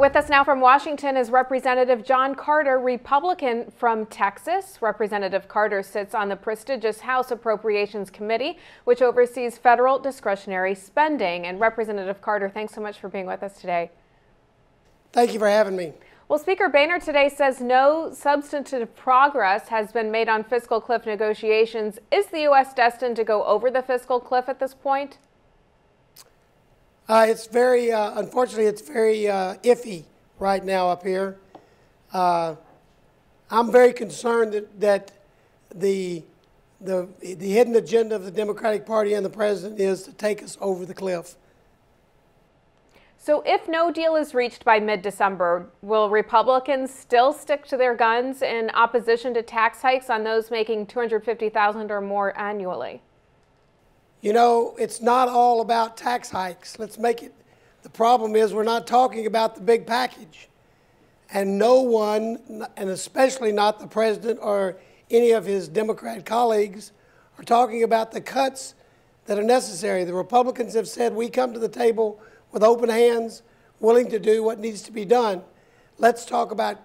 With us now from Washington is Representative John Carter, Republican from Texas. Representative Carter sits on the prestigious House Appropriations Committee, which oversees federal discretionary spending. And Representative Carter, thanks so much for being with us today. Thank you for having me. Well, Speaker Boehner today says no substantive progress has been made on fiscal cliff negotiations. Is the U.S. destined to go over the fiscal cliff at this point? It's very, unfortunately, it's very iffy right now up here. I'm very concerned that the hidden agenda of the Democratic Party and the president is to take us over the cliff. So if no deal is reached by mid-December, will Republicans still stick to their guns in opposition to tax hikes on those making $250,000 or more annually? You know, it's not all about tax hikes. Let's make it. The problem is we're not talking about the big package. And no one, and especially not the president or any of his Democrat colleagues, are talking about the cuts that are necessary. The Republicans have said we come to the table with open hands, willing to do what needs to be done. Let's talk about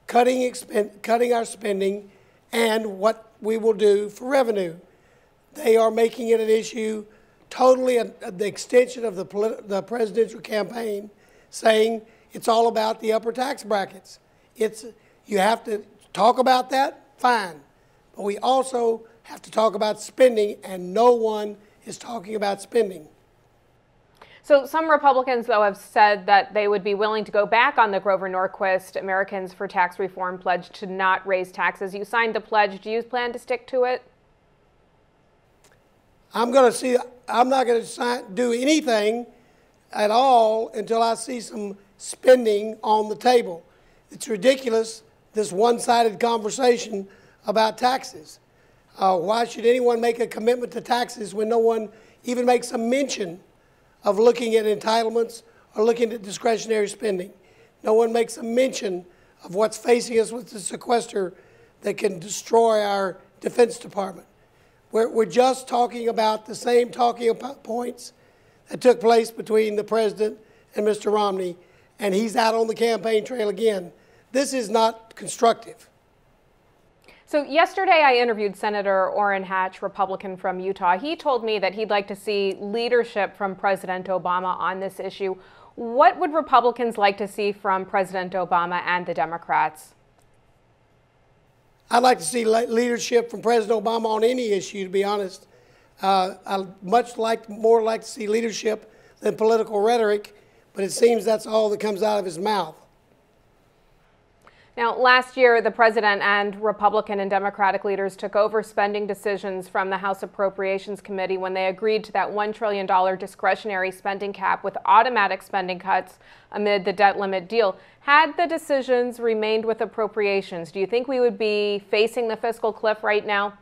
cutting our spending and what we will do for revenue. They are making it an issue, totally the extension of the presidential campaign, saying it's all about the upper tax brackets. You have to talk about that, fine. But we also have to talk about spending, and no one is talking about spending. So some Republicans, though, have said that they would be willing to go back on the Grover Norquist Americans for Tax Reform pledge to not raise taxes. You signed the pledge. Do you plan to stick to it? I'm not going to do anything at all until I see some spending on the table. It's ridiculous, this one-sided conversation about taxes. Why should anyone make a commitment to taxes when no one even makes a mention of looking at entitlements or looking at discretionary spending? No one makes a mention of what's facing us with the sequester that can destroy our Defense Department. We're just talking about the same talking points that took place between the president and Mr. Romney, and he's out on the campaign trail again. This is not constructive. So yesterday I interviewed Senator Orrin Hatch, Republican from Utah. He told me that he'd like to see leadership from President Obama on this issue. What would Republicans like to see from President Obama and the Democrats? I'd like to see leadership from President Obama on any issue, to be honest. I'd more like to see leadership than political rhetoric, but it seems that's all that comes out of his mouth. Now, last year, the president and Republican and Democratic leaders took over spending decisions from the House Appropriations Committee when they agreed to that $1 trillion discretionary spending cap with automatic spending cuts amid the debt limit deal. Had the decisions remained with appropriations, do you think we would be facing the fiscal cliff right now?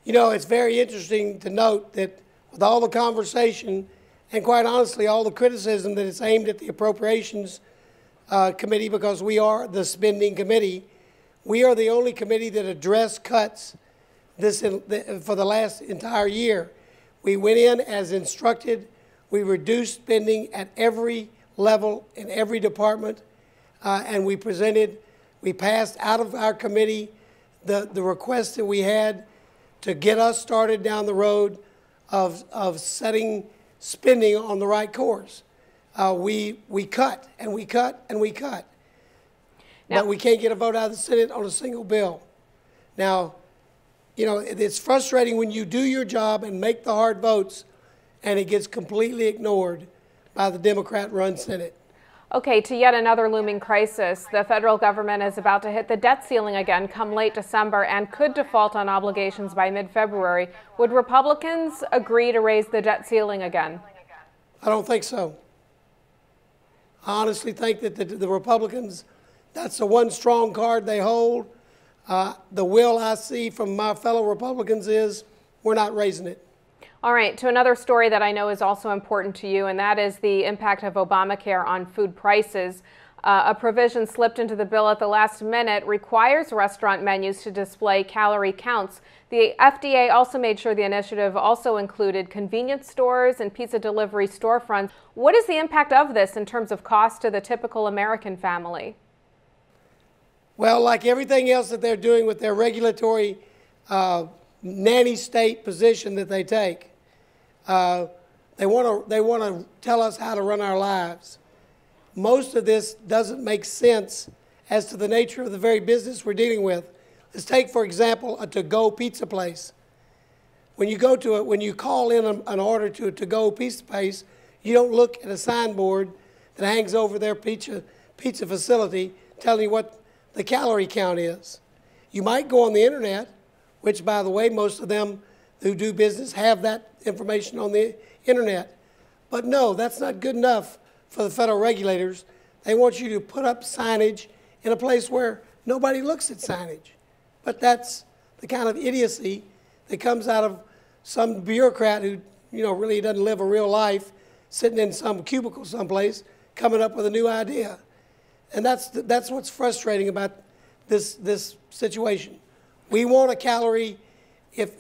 You know, it's very interesting to note that with all the conversation and, quite honestly, all the criticism that is aimed at the Appropriations Committee, because we are the spending committee, we are the only committee that addressed cuts for the last entire year. We went in as instructed. We reduced spending at every level in every department, and we passed out of our committee the request that we had to get us started down the road of setting spending on the right course. We cut and we cut and we cut. Now, but we can't get a vote out of the Senate on a single bill. Now, you know, it's frustrating when you do your job and make the hard votes and it gets completely ignored by the Democrat-run Senate. Okay, to yet another looming crisis. The federal government is about to hit the debt ceiling again come late December and could default on obligations by mid-February. Would Republicans agree to raise the debt ceiling again? I don't think so. I honestly think that the Republicans, that's the one strong card they hold. The will I see from my fellow Republicans is we're not raising it. All right, to another story that I know is also important to you, and that is the impact of Obamacare on food prices. A provision slipped into the bill at the last minute requires restaurant menus to display calorie counts. The FDA also made sure the initiative also included convenience stores and pizza delivery storefronts. What is the impact of this in terms of cost to the typical American family? Well, like everything else that they're doing with their regulatory nanny state position that they take, they want to tell us how to run our lives. Most of this doesn't make sense as to the nature of the very business we're dealing with. Let's take, for example, a to-go pizza place. When you go to it, when you call in an order to a to-go pizza place, you don't look at a signboard that hangs over their pizza facility telling you what the calorie count is. You might go on the internet, which, by the way, most of them who do business have that information on the internet. But no, that's not good enough for the federal regulators. They want you to put up signage in a place where nobody looks at signage. But that's the kind of idiocy that comes out of some bureaucrat who, really doesn't live a real life, sitting in some cubicle someplace, coming up with a new idea. And that's what's frustrating about this situation. We want a calorie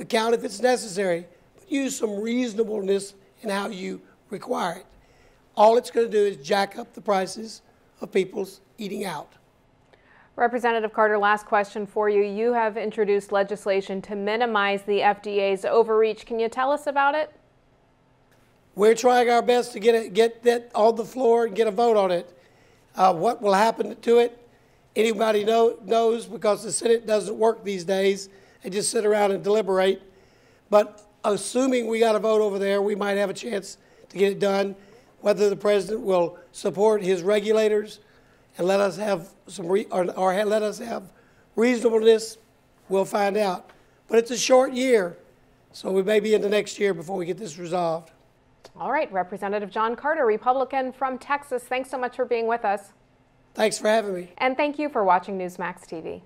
count if it's necessary, but use some reasonableness in how you require it. All it's going to do is jack up the prices of people's eating out. Representative Carter, last question for you. You have introduced legislation to minimize the FDA's overreach. Can you tell us about it? We're trying our best to get that on the floor and get a vote on it. What will happen to it? Anybody knows, because the Senate doesn't work these days. They just sit around and deliberate. But assuming we got a vote over there, we might have a chance to get it done. Whether the president will support his regulators and let us have or let us have reasonableness, we'll find out. But it's a short year, so we may be into next year before we get this resolved. All right, Representative John Carter, Republican from Texas, thanks so much for being with us. Thanks for having me. And thank you for watching Newsmax TV.